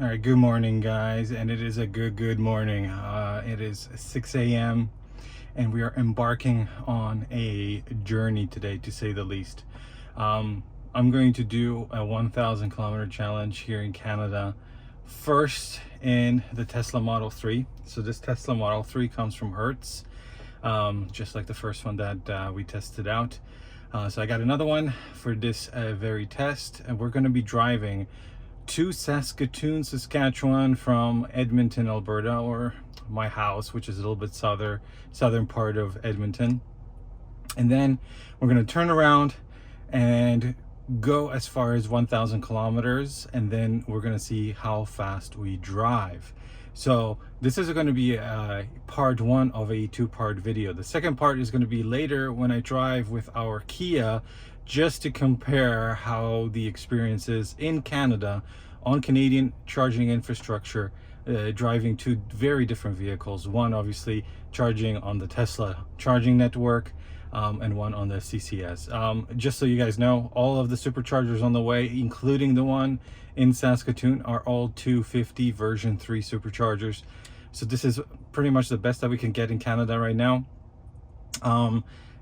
All right, good morning, guys, and it is a good morning. It is 6 a.m. and we are embarking on a journey today, to say the least. I'm going to do a 1,000 kilometer challenge here in Canada, first in the Tesla Model 3. So this Tesla Model 3 comes from Hertz, just like the first one that we tested out. So I got another one for this very test, and we're going to be driving to Saskatoon, Saskatchewan from Edmonton, Alberta, or my house, which is a little bit southern part of Edmonton. And then we're going to turn around and go as far as 1,000 kilometers, and then we're going to see how fast we drive. So this is going to be part one of a two-part video. The second part is going to be later when I drive with our Kia, just to compare how the experience is in Canada on Canadian charging infrastructure, driving two very different vehicles. One obviously charging on the Tesla charging network, and one on the CCS. Just so you guys know, all of the Superchargers on the way, including the one in Saskatoon, are all 250 version 3 Superchargers. So this is pretty much the best that we can get in Canada right now.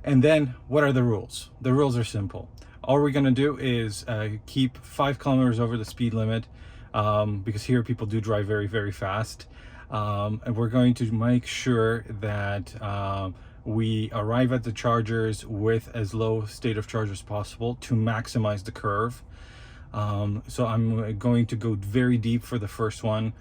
And then what are the rules? The rules are simple. All we're going to do is keep 5 kilometers over the speed limit, because here people do drive very fast. And we're going to make sure that we arrive at the chargers with as low state of charge as possible to maximize the curve. So I'm going to go very deep for the first one,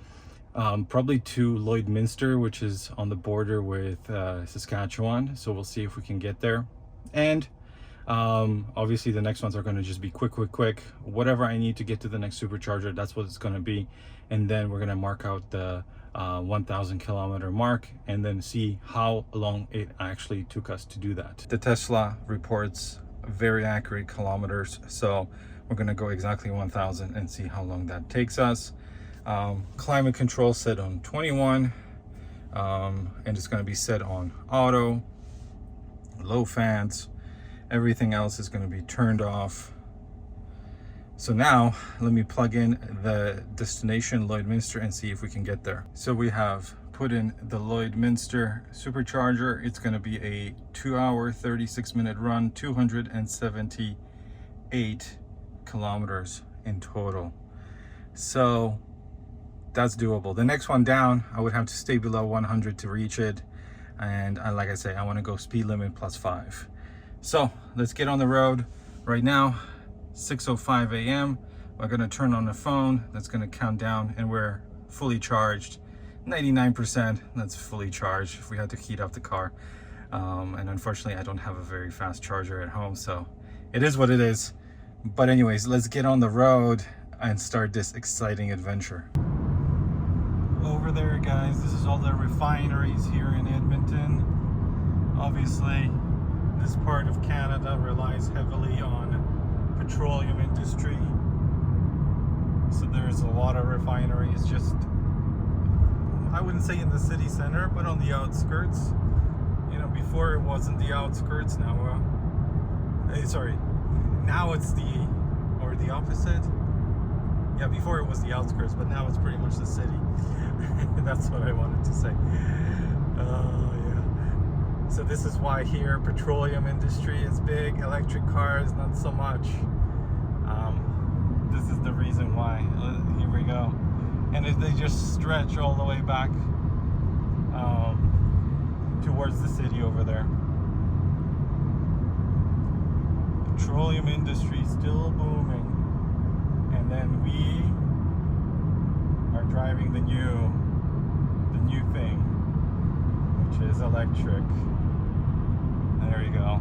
probably to Lloydminster, which is on the border with Saskatchewan. So we'll see if we can get there. And obviously the next ones are going to just be quick. Whatever I need to get to the next Supercharger, that's what it's going to be. And then we're going to mark out the 1,000 kilometer mark and then see how long it actually took us to do that. The Tesla reports very accurate kilometers, so we're going to go exactly 1,000 and see how long that takes us. Climate control set on 21, and it's going to be set on auto, low fans. Everything else is going to be turned off. So now let me plug in the destination Lloydminster and see if we can get there. So we have put in the Lloydminster Supercharger. It's going to be a 2-hour 36-minute run, 278 kilometers in total. So that's doable. The next one down, I would have to stay below 100 to reach it. And like I say, I want to go speed limit +5. So let's get on the road right now. 6:05 a.m. We're going to turn on the phone. That's going to count down, and we're fully charged. 99%, that's fully charged if we had to heat up the car. And unfortunately, I don't have a very fast charger at home, so it is what it is. But anyways, let's get on the road and start this exciting adventure. Over there, guys, this is all the refineries here in Edmonton. Obviously, this part of Canada relies heavily on petroleum industry, so there's a lot of refineries, just, I wouldn't say in the city center, but on the outskirts. You know, before it wasn't the outskirts, now now it's the opposite. Yeah, before it was the outskirts, but now it's pretty much the city. That's what I wanted to say. Yeah. So this is why here petroleum industry is big, electric cars not so much. This is the reason why. Here we go. And they just stretch all the way back towards the city over there. Petroleum industry still booming. And then we are driving the new thing, which is electric. There you go.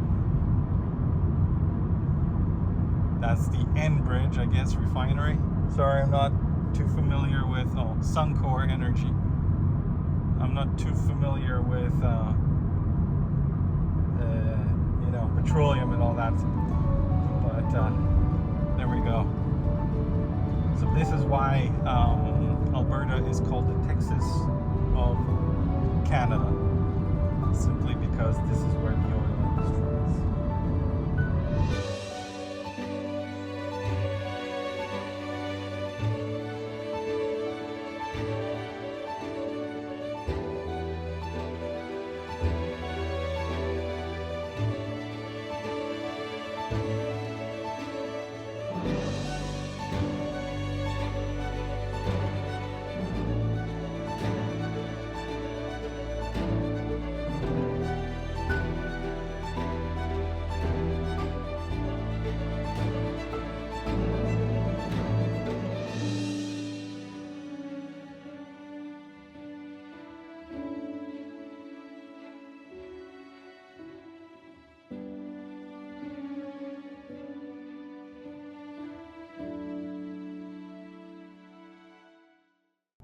That's the Enbridge, I guess, refinery. Sorry, I'm not too familiar with Suncor Energy. I'm not too familiar with you know, petroleum and all that. But there we go. So this is why Alberta is called the Texas of Canada, simply because this is where the oil industry is.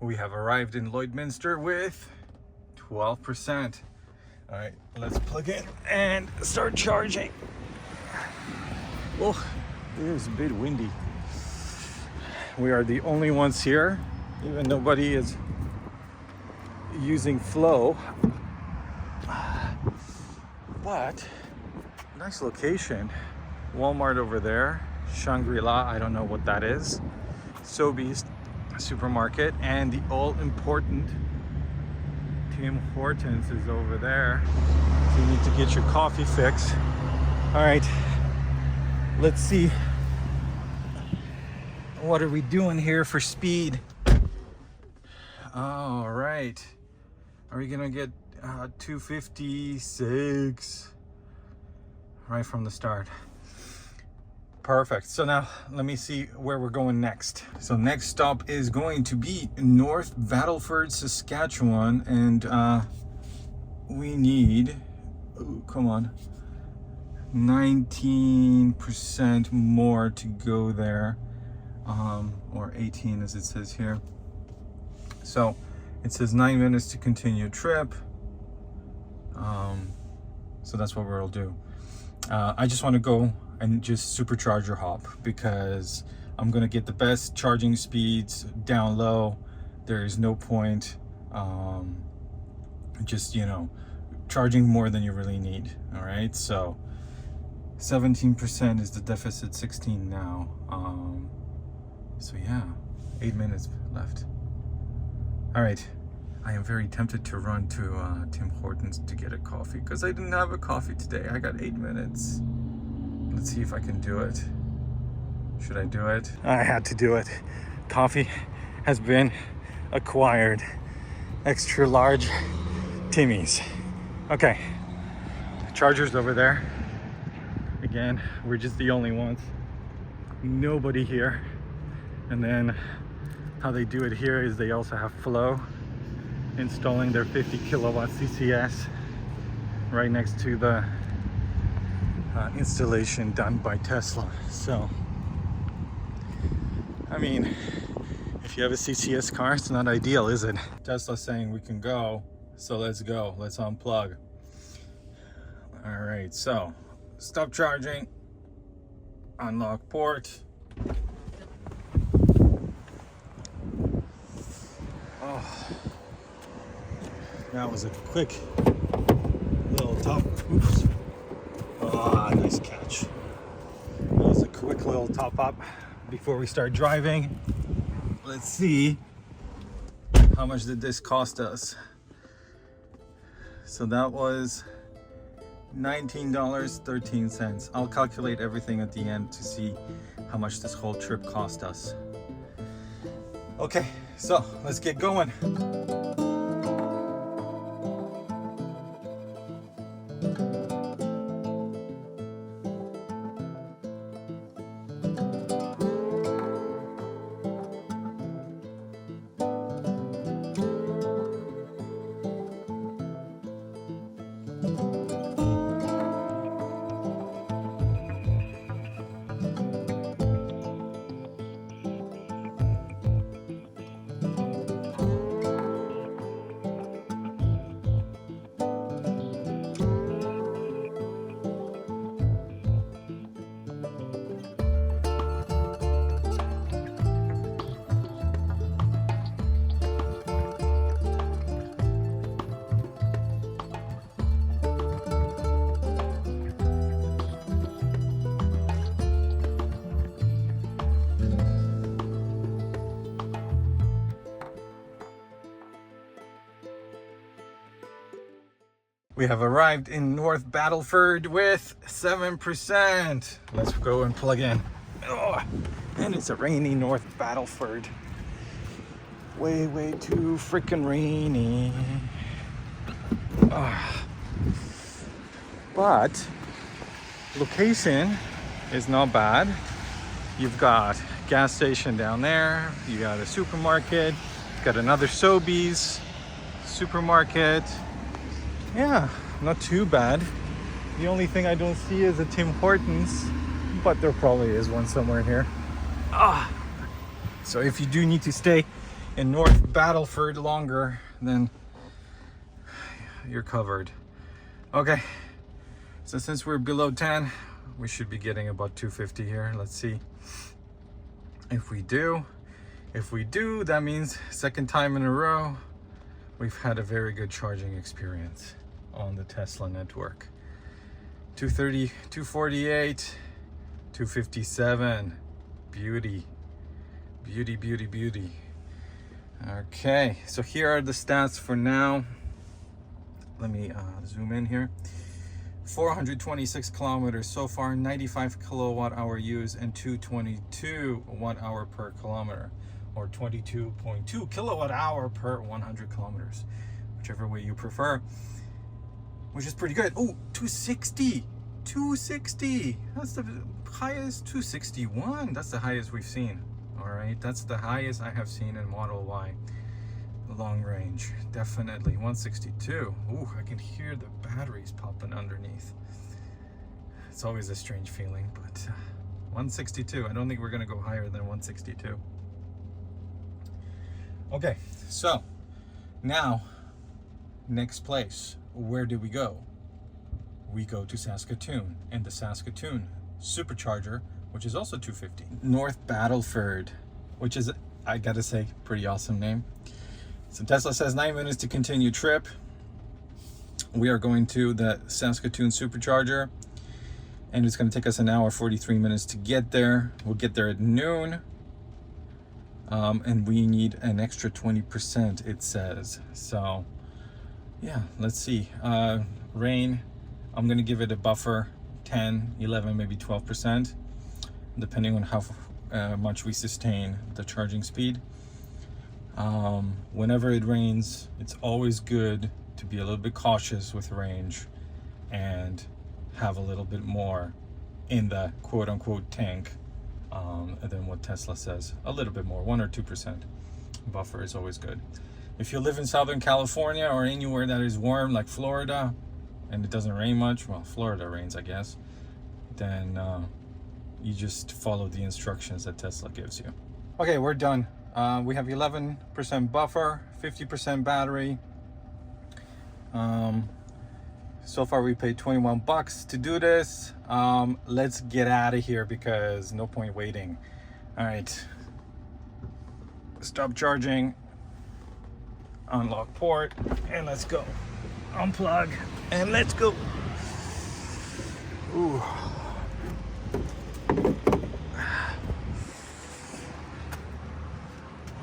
We have arrived in Lloydminster with 12%. All right, let's plug in and start charging. Oh, it is a bit windy. We are the only ones here, even nobody is using Flow. But nice location. Walmart over there, Shangri-La, I don't know what that is. Sobeys supermarket, and the all-important Tim Hortons is over there. So you need to get your coffee fix. All right, let's see. What are we doing here for speed? All right. Are we gonna get 256 right from the start? Perfect. So now let me see where we're going next. So next stop is going to be North Battleford, Saskatchewan, and we need, oh, come on, 19% more to go there, or 18 as it says here. So it says 9 minutes to continue trip. So that's what we'll do. I just want to go and just supercharger hop because I'm gonna get the best charging speeds down low. There is no point just, you know, charging more than you really need. All right, so 17% is the deficit, 16 now. So yeah, 8 minutes left. All right, I am very tempted to run to Tim Hortons to get a coffee because I didn't have a coffee today. I got 8 minutes. Let's see if I can do it. Should I do it? I had to do it. Coffee has been acquired. Extra large Timmy's. Okay, charger's over there. Again, we're just the only ones. Nobody here. And then how they do it here is they also have Flow installing their 50 kilowatt CCS right next to the installation done by Tesla. So, I mean, if you have a CCS car, it's not ideal, is it? Tesla's saying we can go, so let's go. Let's unplug. All right, so stop charging, unlock port. Oh, that was a quick little top. Oops. Ah, nice catch. That was a quick little top up before we start driving. Let's see how much did this cost us. So that was $19.13. I'll calculate everything at the end to see how much this whole trip cost us. Okay, so let's get going. We have arrived in North Battleford with 7%. Let's go and plug in. Oh, and it's a rainy North Battleford. Way too freaking rainy. But location is not bad. You've got gas station down there. You got a supermarket. Got another Sobeys supermarket. Yeah, not too bad. The only thing I don't see is a Tim Hortons, but there probably is one somewhere here. So if you do need to stay in North Battleford longer, then you're covered. Okay, so since we're below 10, we should be getting about 250 here. Let's see if we do. If we do, that means second time in a row we've had a very good charging experience on the Tesla network. 230, 248, 257. Beauty, beauty, beauty, beauty. Okay, so here are the stats for now. Let me zoom in here. 426 kilometers so far, 95 kilowatt hour use, and 222 watt hour per kilometer, or 22.2 kilowatt hour per 100 kilometers, whichever way you prefer, which is pretty good. Oh, 260. That's the highest. 261. That's the highest we've seen. All right, that's the highest I have seen in Model Y long range. Definitely 162. Ooh, I can hear the batteries popping underneath. It's always a strange feeling, but 162. I don't think we're gonna go higher than 162. Okay, so now next place, where do we go? We go to Saskatoon, and the Saskatoon Supercharger, which is also 250. North Battleford, which is, I gotta say, pretty awesome name. So Tesla says 9 minutes to continue trip. We are going to the Saskatoon Supercharger, and it's gonna take us 1 hour 43 minutes to get there. We'll get there at noon, and we need an extra 20%, it says. So yeah, let's see. Rain, I'm gonna give it a buffer, 10, 11, maybe 12%, depending on how much we sustain the charging speed. Whenever it rains, it's always good to be a little bit cautious with range and have a little bit more in the quote-unquote tank than what Tesla says. A little bit more, 1 or 2% buffer is always good. If you live in Southern California or anywhere that is warm, like Florida, and it doesn't rain much, well, Florida rains, I guess, then you just follow the instructions that Tesla gives you. Okay, we're done. We have 11% buffer, 50% battery. So far we paid $21 to do this. Let's get out of here because no point waiting. All right, stop charging, unlock port, and let's go. Unplug, and let's go. Ooh.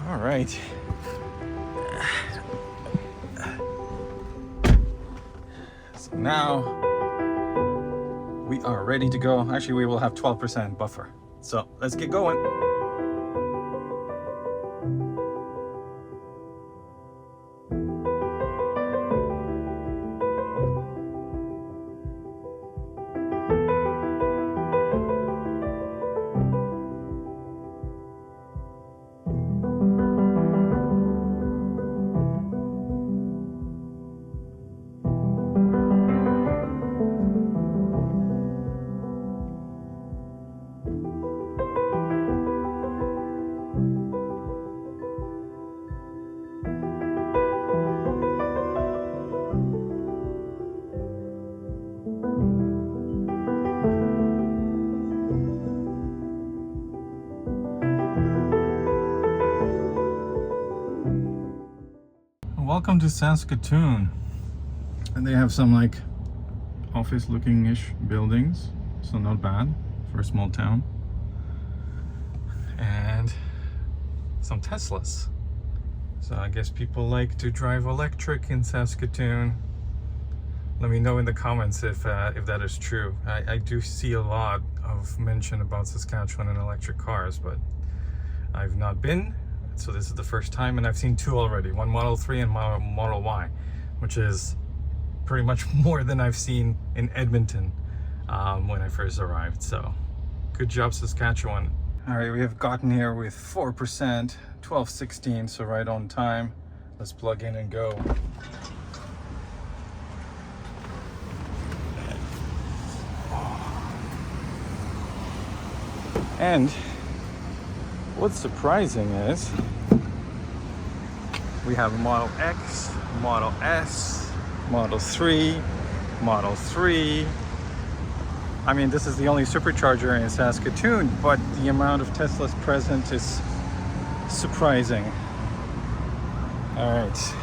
All right. So now we are ready to go. Actually, we will have 12% buffer. So let's get going. Welcome to Saskatoon, and they have some like office looking ish buildings, so not bad for a small town, and some Teslas. So I guess people like to drive electric in Saskatoon. Let me know in the comments if that is true. I do see a lot of mention about Saskatchewan and electric cars, but I've not been. So this is the first time, and I've seen 2 already, one Model 3 and Model Y, which is pretty much more than I've seen in Edmonton when I first arrived. So good job, Saskatchewan. All right, we have gotten here with 4%, 12:16, so right on time. Let's plug in and go. And what's surprising is We have Model X, Model S, Model 3, Model 3. I mean, this is the only supercharger in Saskatoon, but the amount of Teslas present is surprising. All right.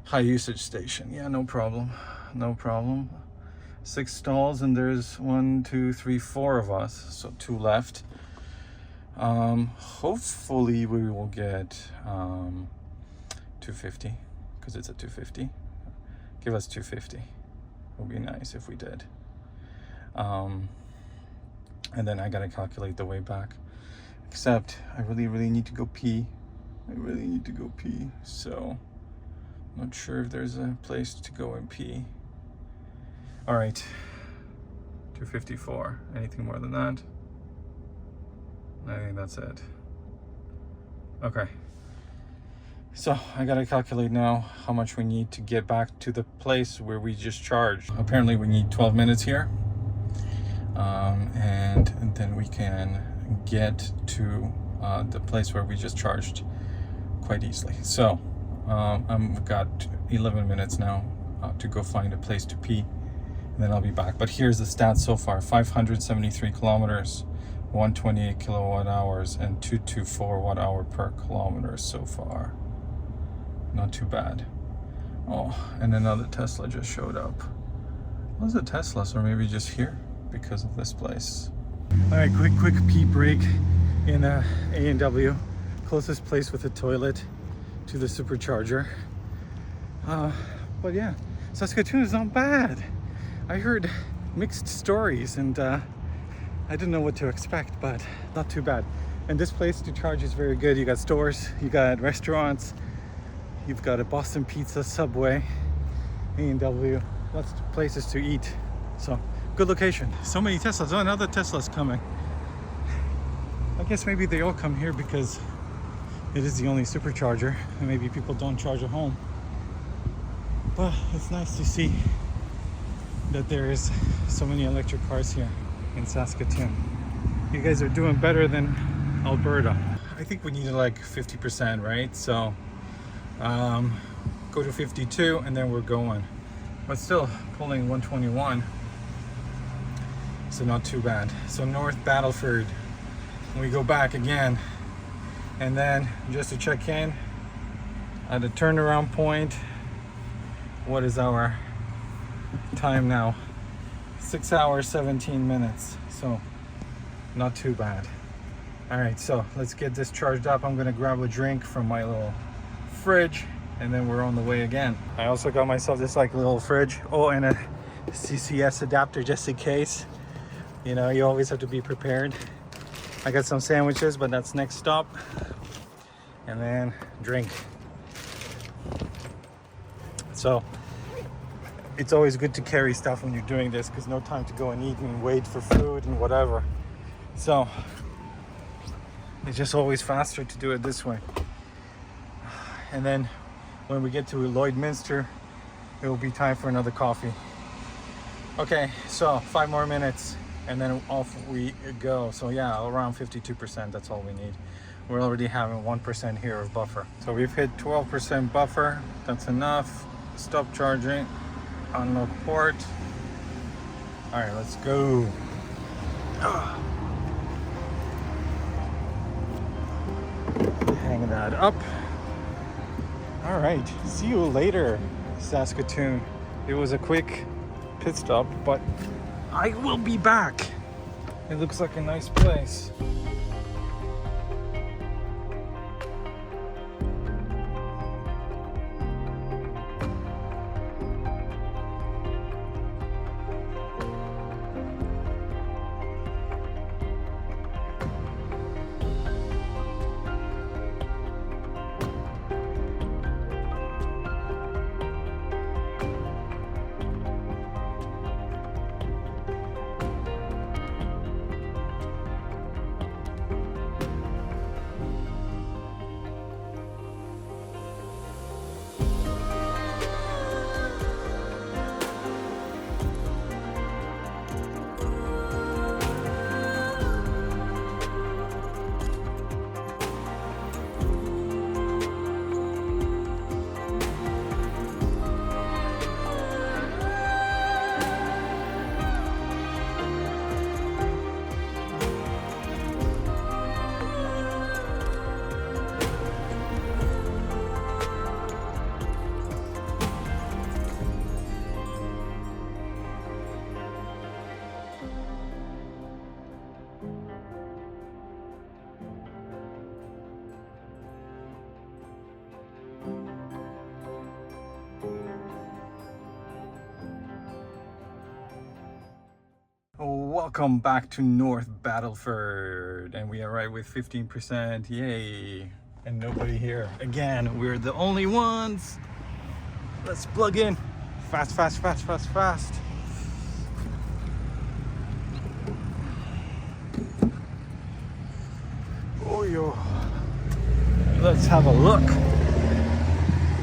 High usage station. Yeah, no problem. No problem. 6 stalls, and there's 1, 2, 3, 4 of us, so 2 left. Hopefully we will get 250, because it's a 250. Give us 250. It would be nice if we did. And then I gotta calculate the way back. Except I really need to go pee. I really need to go pee, so not sure if there's a place to go and pee. All right, 254. Anything more than that? I think that's it. Okay. So I gotta calculate now how much we need to get back to the place where we just charged. Apparently we need 12 minutes here. And then we can get to the place where we just charged quite easily. So I've got 11 minutes now to go find a place to pee, and then I'll be back. But here's the stats so far: 573 kilometers, 128 kilowatt hours, and 224 watt hour per kilometer so far. Not too bad. Oh, and another Tesla just showed up. Was it Teslas, or maybe just here because of this place? All right, quick pee break in A&W, closest place with a toilet to the Supercharger. But yeah, Saskatoon is not bad. I heard mixed stories, and I didn't know what to expect, but not too bad. And this place to charge is very good. You got stores, you got restaurants, you've got a Boston Pizza, Subway, A&W, lots of places to eat. So good location. So many Teslas. Oh, another Tesla's coming. I guess maybe they all come here because it is the only supercharger, and maybe people don't charge at home. But it's nice to see that there is so many electric cars here in Saskatoon. You guys are doing better than Alberta. I think we needed like 50%, right? So go to 52 and then we're going. But still pulling 121. So not too bad. So North Battleford. We go back again. And then just to check in at the turnaround point, what is our time now? 6 hours, 17 minutes. So not too bad. All right, so let's get this charged up. I'm gonna grab a drink from my little fridge, and then we're on the way again. I also got myself this like little fridge. Oh, and a CCS adapter just in case. You know, you always have to be prepared. I got some sandwiches, but that's next stop. And then drink. So it's always good to carry stuff when you're doing this, because no time to go and eat and wait for food and whatever. So it's just always faster to do it this way. And then when we get to Lloydminster, it will be time for another coffee. Okay, so 5 more minutes and then off we go. So yeah, around 52%, that's all we need. We're already having 1% here of buffer. So we've hit 12% buffer, that's enough. Stop charging, unlock port. All right, let's go. Hang that up. All right, see you later, Saskatoon. It was a quick pit stop, but I will be back. It looks like a nice place. Welcome back to North Battleford, and we arrived with 15%, yay, and nobody here. Again, we're the only ones. Let's plug in. Fast. Oh, yo. Let's have a look.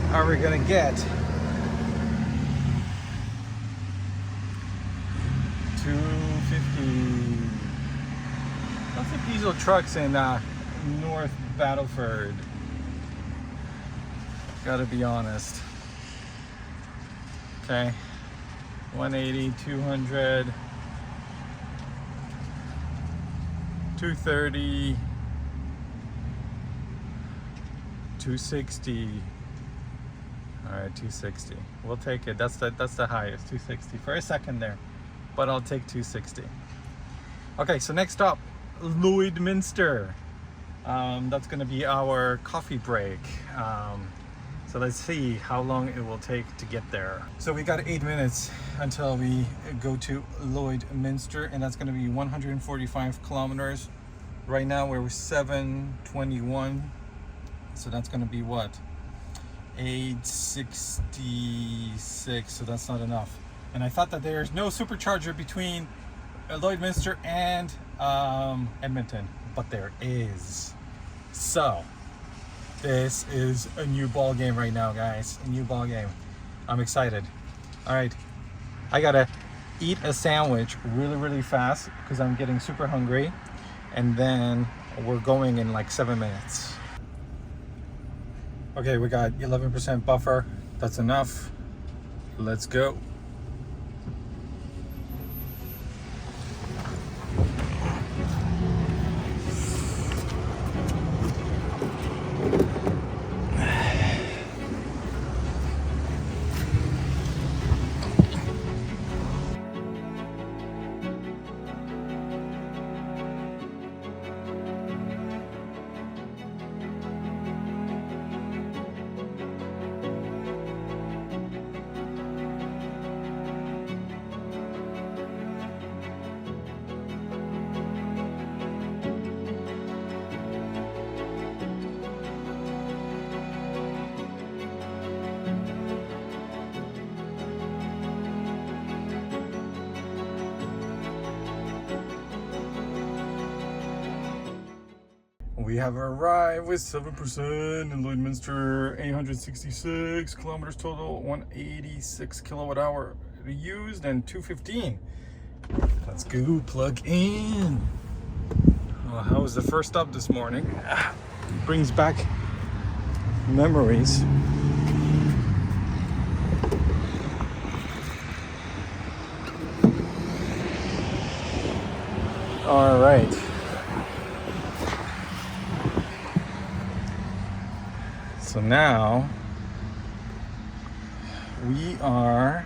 How are we gonna get 250. Lots of diesel trucks in North Battleford. Gotta be honest. Okay, 180, 200, 230, 260. All right, 260. We'll take it. That's the highest, 260 for a second there, but I'll take 260. Okay, so next up, Lloydminster. That's gonna be our coffee break. So let's see how long it will take to get there. So we got 8 minutes until we go to Lloydminster, and that's gonna be 145 kilometers. Right now we're 721. So that's gonna be what? 866, so that's not enough. And I thought that there's no supercharger between Lloydminster and Edmonton, but there is. So this is a new ball game right now, guys. A new ball game. I'm excited. All right, I gotta eat a sandwich really fast because I'm getting super hungry, and then we're going in like 7 minutes. Okay, we got 11% buffer. That's enough. Let's go. We have arrived with 7% in Lloydminster, 866 kilometers total, 186 kilowatt hour used, and 215. Let's go plug in. Well, how was the first stop this morning? Brings back memories. All right. So now we are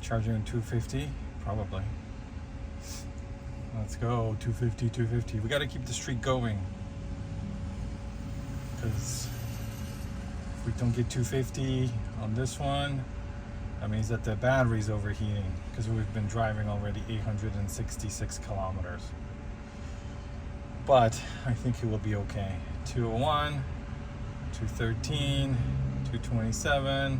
charging 250, probably. Let's go, 250. We got to keep the streak going, because if we don't get 250 on this one, that means that the battery's overheating, because we've been driving already 866 kilometers. But I think it will be okay. 201, 213, 227,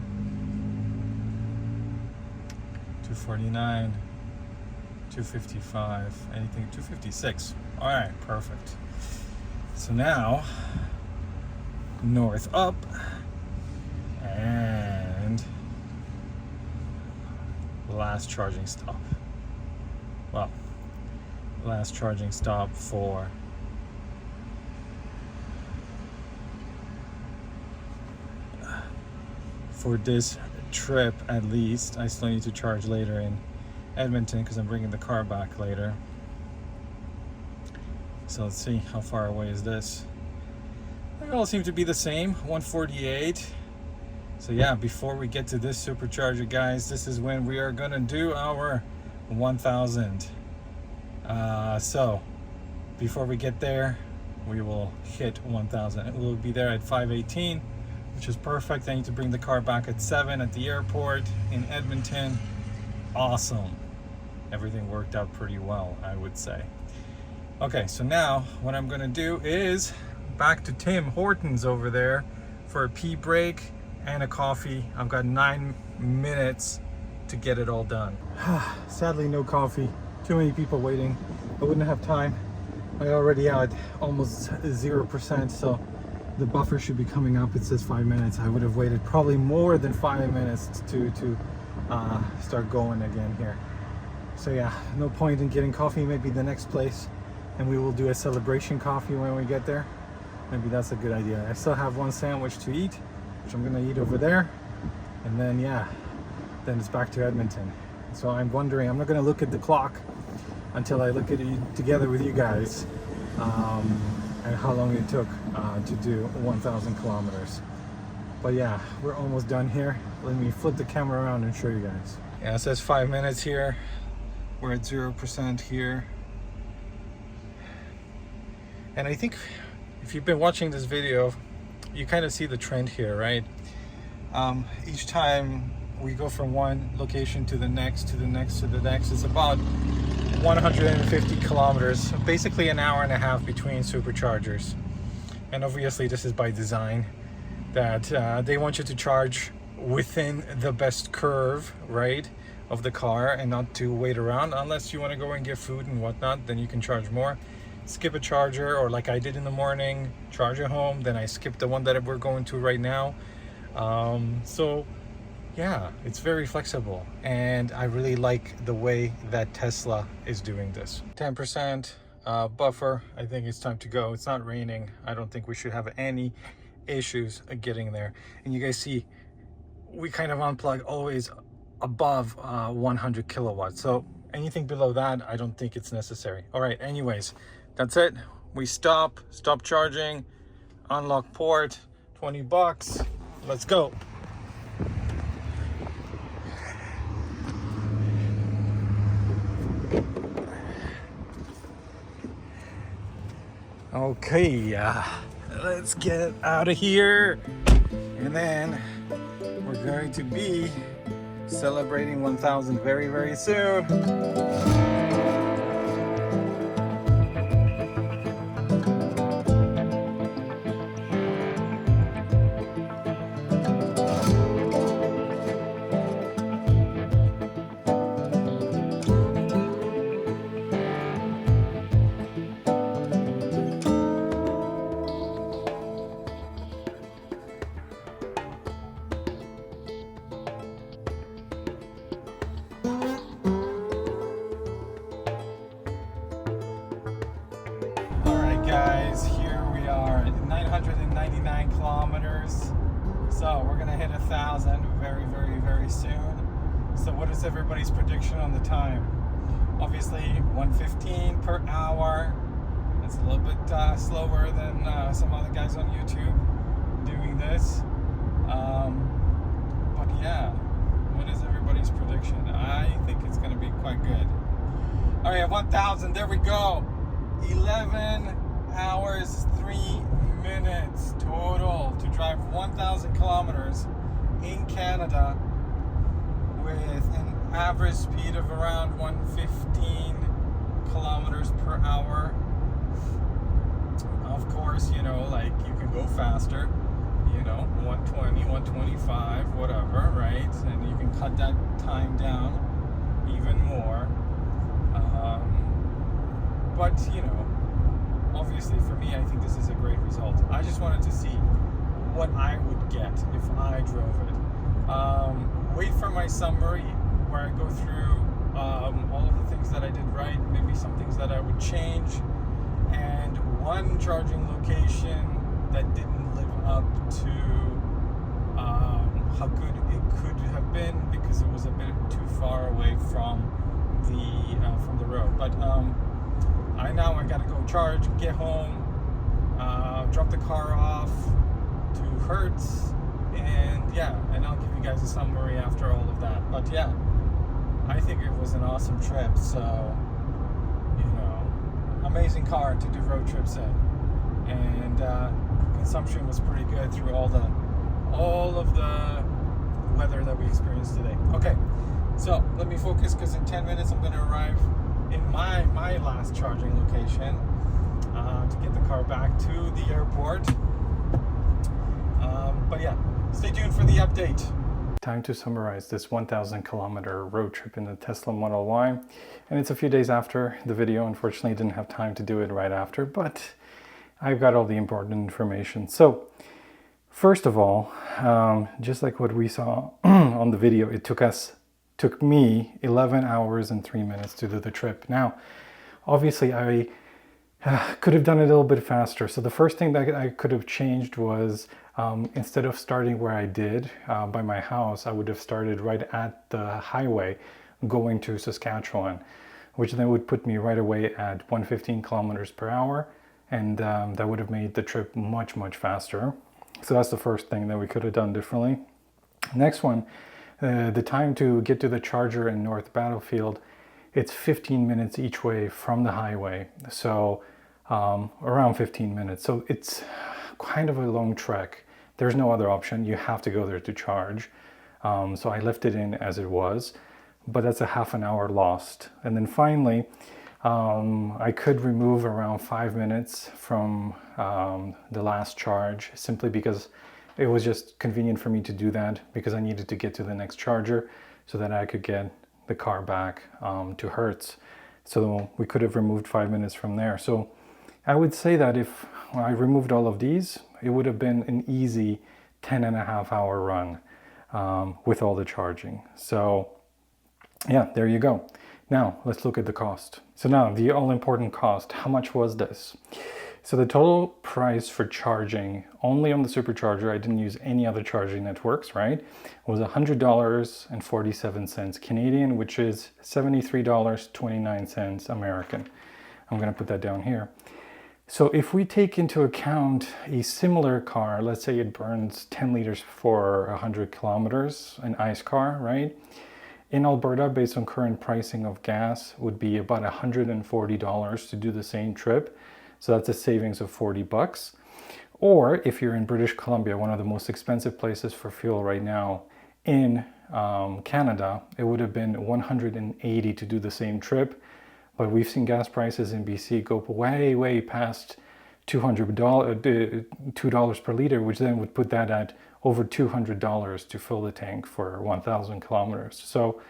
249, 255, anything, 256. All right, perfect. So now, north up, and last charging stop. Well, last charging stop for this trip, at least. I still need to charge later in Edmonton because I'm bringing the car back later. So let's see, how far away is this? They all seem to be the same, 148. So yeah, before we get to this supercharger, guys, this is when we are gonna do our 1000. So before we get there, we will hit 1000. We'll be there at 5:18. which is perfect. I need to bring the car back at 7 at the airport in Edmonton. Awesome. Everything worked out pretty well, I would say. Okay, so now what I'm gonna do is back to Tim Hortons over there for a pee break and a coffee. I've got 9 minutes to get it all done. Sadly, no coffee. Too many people waiting. I wouldn't have time. I already had almost 0%, so the buffer should be coming up. It says 5 minutes. I would have waited probably more than 5 minutes to start going again here. So yeah, no point in getting coffee. Maybe the next place, and we will do a celebration coffee when we get there. Maybe that's a good idea. I still have one sandwich to eat, which I'm gonna eat over there, and then yeah, then it's back to Edmonton. So I'm wondering, I'm not gonna look at the clock until I look at it together with you guys, and how long it took to do 1,000 kilometers. But yeah, we're almost done here. Let me flip the camera around and show you guys. Yeah, it says 5 minutes here. We're at 0% here. And I think if you've been watching this video, you kind of see the trend here, right? Each time we go from one location to the next, to the next, to the next, it's about 150 kilometers, basically an hour and a half between superchargers. And obviously this is by design, that they want you to charge within the best curve, right, of the car, and not to wait around. Unless you want to go and get food and whatnot, then you can charge more. Skip a charger, or like I did in the morning, charge at home, then I skipped the one that we're going to right now. So yeah, it's very flexible, and I really like the way that Tesla is doing this. 10% buffer. I think it's time to go. It's not raining. I don't think we should have any issues getting there. And you guys see, we kind of unplug always above 100 kilowatts. So anything below that, I don't think it's necessary. All right, anyways, that's it. We stop charging, unlock port, 20 bucks. Let's go. Okay, let's get out of here, and then we're going to be celebrating 1,000 very, very soon. Guys, here we are at 999 kilometers, so we're gonna hit 1,000 very, very, very soon. So what is everybody's prediction on the time? Obviously 115 per hour. That's a little bit slower than some other guys on YouTube doing this, but yeah, what is everybody's prediction? I think it's gonna be quite good. All right, 1,000, there we go. 11 hours 3 minutes total to drive 1,000 kilometers in Canada with an average speed of around 115 kilometers per hour. Of course, you know, like you can go faster, you know, 120, 125, whatever, right? And you can cut that time down even more. But you know, obviously for me, I think this is a great result. I just wanted to see what I would get if I drove it. Wait for my summary where I go through all of the things that I did right, maybe some things that I would change, and one charging location that didn't live up to how good it could have been because it was a bit too far away from the road. But I gotta go charge, get home, drop the car off to Hertz, and yeah, and I'll give you guys a summary after all of that. But yeah, I think it was an awesome trip. So, you know, amazing car to do road trips in, and consumption was pretty good through all all of the weather that we experienced today. Okay, so let me focus, because in 10 minutes I'm going to arrive in my last charging location to get the car back to the airport. But yeah, stay tuned for the update. Time to summarize this 1,000 kilometer road trip in the Tesla Model Y. And it's a few days after the video. Unfortunately, didn't have time to do it right after, but I've got all the important information. So first of all, just like what we saw on the video, it took me 11 hours and 3 minutes to do the trip. Now, obviously, I could have done it a little bit faster. So the first thing that I could have changed was instead of starting where I did by my house, I would have started right at the highway going to Saskatchewan, which then would put me right away at 115 kilometers per hour. And that would have made the trip much, much faster. So that's the first thing that we could have done differently. Next one, the time to get to the charger in North Battlefield, it's 15 minutes each way from the highway. So around 15 minutes. So it's kind of a long trek. There's no other option. You have to go there to charge. So I left it in as it was, but that's a half an hour lost. And then finally, I could remove around 5 minutes from the last charge, simply because it was just convenient for me to do that, because I needed to get to the next charger so that I could get the car back to Hertz. So we could have removed 5 minutes from there. So I would say that if I removed all of these, it would have been an easy 10.5 hour run with all the charging. So yeah, there you go. Now let's look at the cost. So now the all-important cost, how much was this? So the total price for charging only on the Supercharger, I didn't use any other charging networks, right? Was $100.47 Canadian, which is $73.29 American. I'm gonna put that down here. So if we take into account a similar car, let's say it burns 10 liters for 100 kilometers, an ICE car, right? In Alberta, based on current pricing of gas, would be about $140 to do the same trip. So that's a savings of 40 bucks. Or if you're in British Columbia, one of the most expensive places for fuel right now in Canada, it would have been $180 to do the same trip. But we've seen gas prices in BC go way, way past $2 per liter, which then would put that at over $200 to fill the tank for 1,000 kilometers. So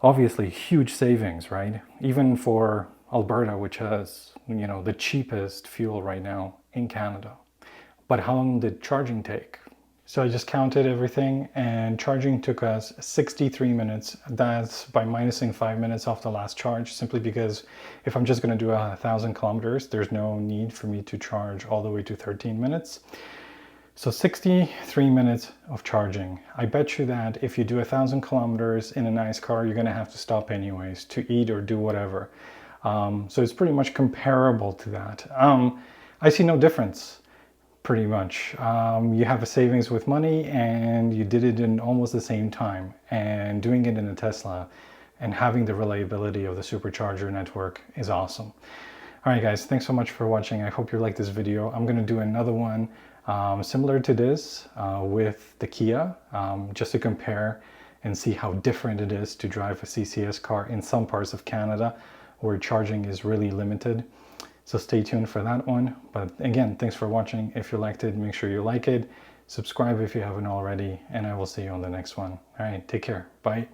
obviously huge savings, right? Even for Alberta, which has, you know, the cheapest fuel right now in Canada. But how long did charging take? So I just counted everything, and charging took us 63 minutes. That's by minusing 5 minutes off the last charge, simply because if I'm just going to do 1,000 kilometers, there's no need for me to charge all the way to 13 minutes. So 63 minutes of charging. I bet you that if you do 1,000 kilometers in a nice car, you're going to have to stop anyways to eat or do whatever. So it's pretty much comparable to that. I see no difference. Pretty much. You have a savings with money, and you did it in almost the same time, and doing it in a Tesla and having the reliability of the Supercharger network is awesome. All right, guys, thanks so much for watching. I hope you liked this video. I'm going to do another one similar to this with the Kia, just to compare and see how different it is to drive a CCS car in some parts of Canada where charging is really limited. So stay tuned for that one. But again, thanks for watching. If you liked it, make sure you like it. Subscribe if you haven't already, and I will see you on the next one. All right, take care. Bye.